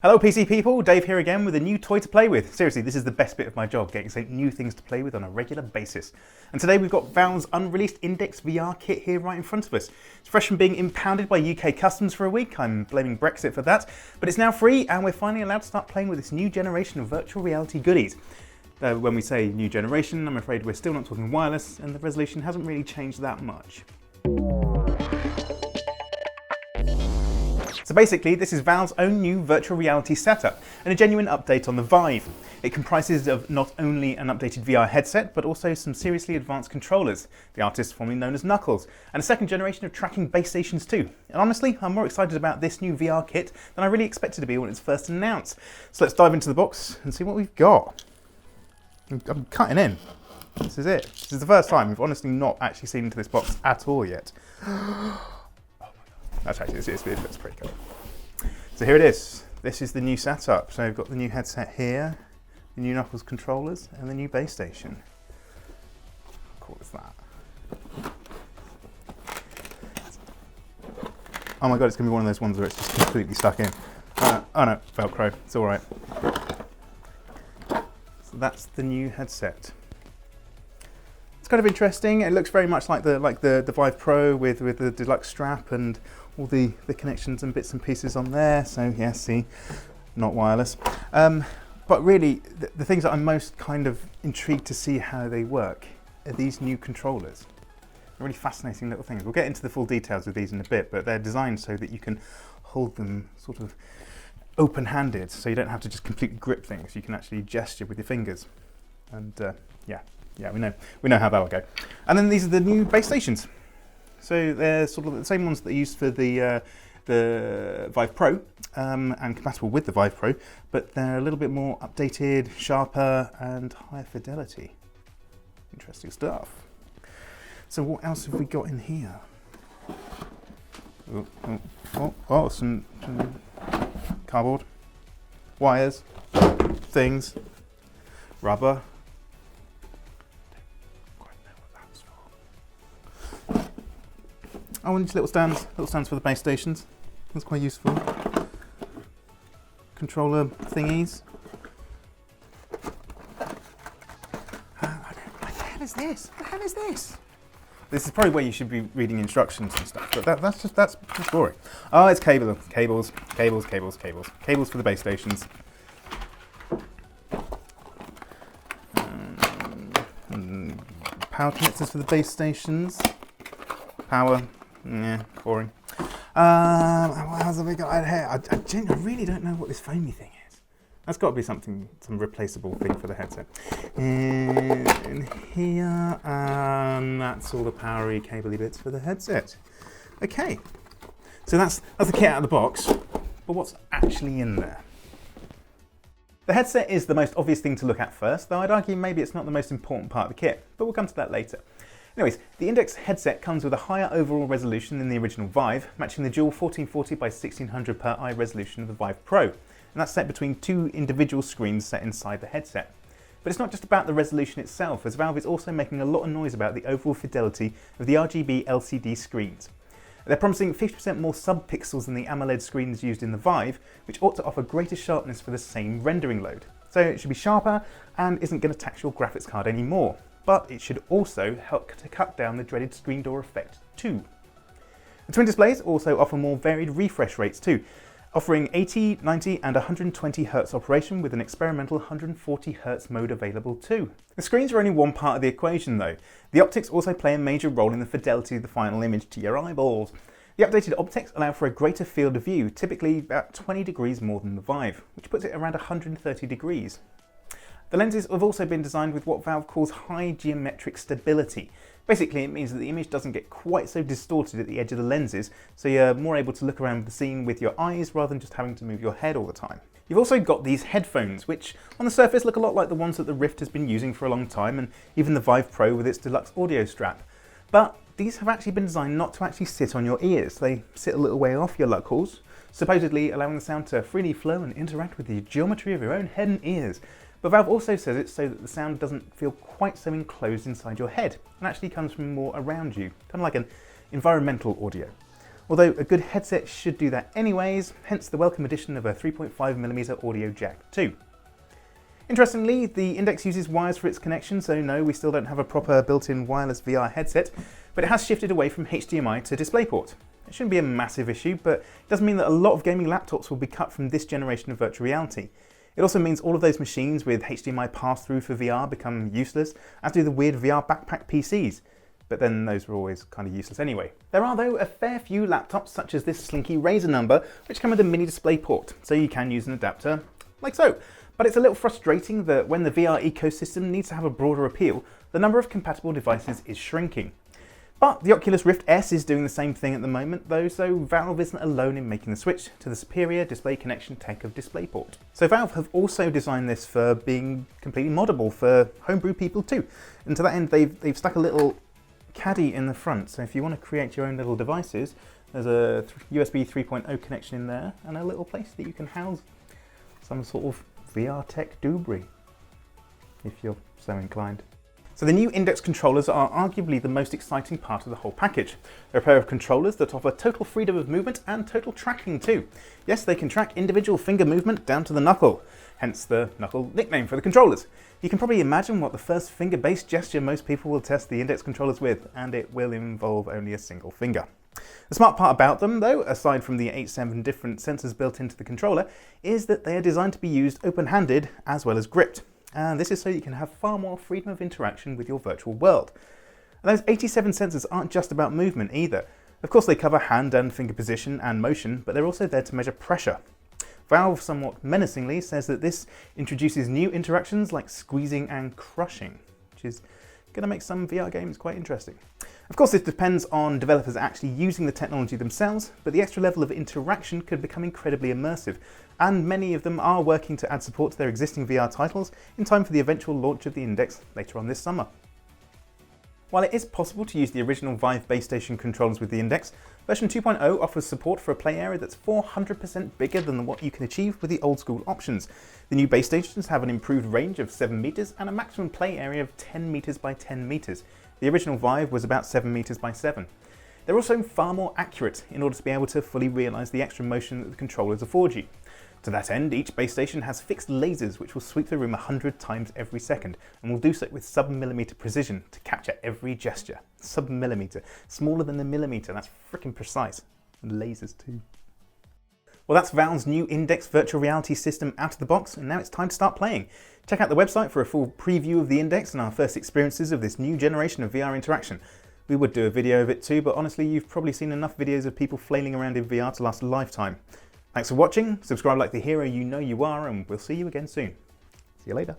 Hello PC people, Dave here again with a new toy to play with. Seriously, this is the best bit of my job, getting some new things to play with on a regular basis. And today we've got Valve's unreleased Index VR kit here right in front of us. It's fresh from being impounded by UK customs for a week. I'm blaming Brexit for that. But it's now free and we're finally allowed to start playing with this new generation of virtual reality goodies. When we say new generation, I'm afraid we're still not talking wireless and the resolution hasn't really changed that much. So basically, this is Valve's own new virtual reality setup and a genuine update on the Vive. It comprises of not only an updated VR headset, but also some seriously advanced controllers, the artist formerly known as Knuckles, and a second generation of tracking base stations too. And honestly, I'm more excited about this new VR kit than I really expected to be when it's first announced. So let's dive into the box and see what we've got. I'm cutting in. This is it. This is the first time we've honestly not actually seen into this box at all yet. That's actually, it looks pretty cool. So here it is. This is the new setup. So we've got the new headset here, the new Knuckles controllers, and the new base station. How cool is that? Oh my god, it's going to be one of those ones where it's just completely stuck in. Oh no, Velcro. It's all right. So that's the new headset. It's kind of interesting. It looks very much like the Vive Pro with the deluxe strap and all the connections and bits and pieces on there. So yeah, see, not wireless. But really, the things that I'm most kind of intrigued to see how they work are these new controllers. They're really fascinating little things. We'll get into the full details of these in a bit, but they're designed so that you can hold them sort of open-handed, so you don't have to just completely grip things. You can actually gesture with your fingers. And yeah, we know how that'll go. And then these are the new base stations. So they're sort of the same ones that are used for the Vive Pro and compatible with the Vive Pro, but they're a little bit more updated, sharper, and higher fidelity. Interesting stuff. So what else have we got in here? Some cardboard, wires, things, rubber. Oh, and these little stands for the base stations. That's quite useful. Controller thingies. What the hell is this? What the hell is this? This is probably where you should be reading instructions and stuff, but that's boring. Oh, it's cables for the base stations. Power connectors for the base stations. Power. Yeah, boring. What else have we got here? I really don't know what this foamy thing is. That's got to be some replaceable thing for the headset. And here, that's all the powery, cabley bits for the headset. Okay, so that's the kit out of the box. But what's actually in there? The headset is the most obvious thing to look at first, though I'd argue maybe it's not the most important part of the kit, but we'll come to that later. Anyways, the Index headset comes with a higher overall resolution than the original Vive, matching the dual 1440 by 1600 per eye resolution of the Vive Pro, and that's set between two individual screens set inside the headset. But it's not just about the resolution itself, as Valve is also making a lot of noise about the overall fidelity of the RGB LCD screens. They're promising 50% more sub-pixels than the AMOLED screens used in the Vive, which ought to offer greater sharpness for the same rendering load. So it should be sharper and isn't going to tax your graphics card anymore. But it should also help to cut down the dreaded screen door effect too. The twin displays also offer more varied refresh rates too, offering 80, 90 and 120 Hz operation with an experimental 140 Hz mode available too. The screens are only one part of the equation though. The optics also play a major role in the fidelity of the final image to your eyeballs. The updated optics allow for a greater field of view, typically about 20 degrees more than the Vive, which puts it around 130 degrees. The lenses have also been designed with what Valve calls high geometric stability. Basically, it means that the image doesn't get quite so distorted at the edge of the lenses, so you're more able to look around the scene with your eyes rather than just having to move your head all the time. You've also got these headphones, which on the surface look a lot like the ones that the Rift has been using for a long time, and even the Vive Pro with its deluxe audio strap. But these have actually been designed not to actually sit on your ears. They sit a little way off your lug holes, supposedly allowing the sound to freely flow and interact with the geometry of your own head and ears. But Valve also says it so that the sound doesn't feel quite so enclosed inside your head and actually comes from more around you, kind of like an environmental audio. although a good headset should do that anyways, hence the welcome addition of a 3.5mm audio jack too. Interestingly, the Index uses wires for its connection, so no, we still don't have a proper built-in wireless VR headset, but it has shifted away from HDMI to DisplayPort. It shouldn't be a massive issue, but it does mean that a lot of gaming laptops will be cut from this generation of virtual reality. It also means all of those machines with HDMI pass-through for VR become useless, as do the weird VR backpack PCs. But then those were always kind of useless anyway. There are though a fair few laptops such as this slinky Razer number, which come with a mini DisplayPort, so you can use an adapter like so. But it's a little frustrating that when the VR ecosystem needs to have a broader appeal, the number of compatible devices is shrinking. But the Oculus Rift S is doing the same thing at the moment though, so Valve isn't alone in making the switch to the superior display connection tech of DisplayPort. So Valve have also designed this for being completely moddable for homebrew people too. And to that end, they've stuck a little caddy in the front, so if you want to create your own little devices, there's a USB 3.0 connection in there and a little place that you can house some sort of VR tech doobry, if you're so inclined. So the new Index controllers are arguably the most exciting part of the whole package. They're a pair of controllers that offer total freedom of movement and total tracking too. Yes, they can track individual finger movement down to the knuckle, hence the knuckle nickname for the controllers. You can probably imagine what the first finger-based gesture most people will test the Index controllers with, and it will involve only a single finger. The smart part about them though, aside from the 7 different sensors built into the controller, is that they are designed to be used open-handed as well as gripped. And this is so you can have far more freedom of interaction with your virtual world. And those 87 sensors aren't just about movement either. Of course they cover hand and finger position and motion, but they're also there to measure pressure. Valve, somewhat menacingly, says that this introduces new interactions like squeezing and crushing, which is going to make some VR games quite interesting. Of course, this depends on developers actually using the technology themselves, but the extra level of interaction could become incredibly immersive, and many of them are working to add support to their existing VR titles in time for the eventual launch of the Index later on this summer. While it is possible to use the original Vive base station controllers with the Index, version 2.0 offers support for a play area that's 400% bigger than what you can achieve with the old school options. The new base stations have an improved range of 7 meters and a maximum play area of 10 meters by 10 meters. The original Vive was about 7 meters by 7. They're also far more accurate in order to be able to fully realize the extra motion that the controllers afford you. To that end, each base station has fixed lasers which will sweep the room 100 times every second, and will do so with sub-millimeter precision to capture every gesture. Sub-millimeter, smaller than a millimeter, that's freaking precise. And lasers too. Well, that's Valve's new Index virtual reality system out of the box, and now it's time to start playing. Check out the website for a full preview of the Index and our first experiences of this new generation of VR interaction. We would do a video of it too, but honestly, you've probably seen enough videos of people flailing around in VR to last a lifetime. Thanks for watching, subscribe like the hero you know you are, and we'll see you again soon. See you later.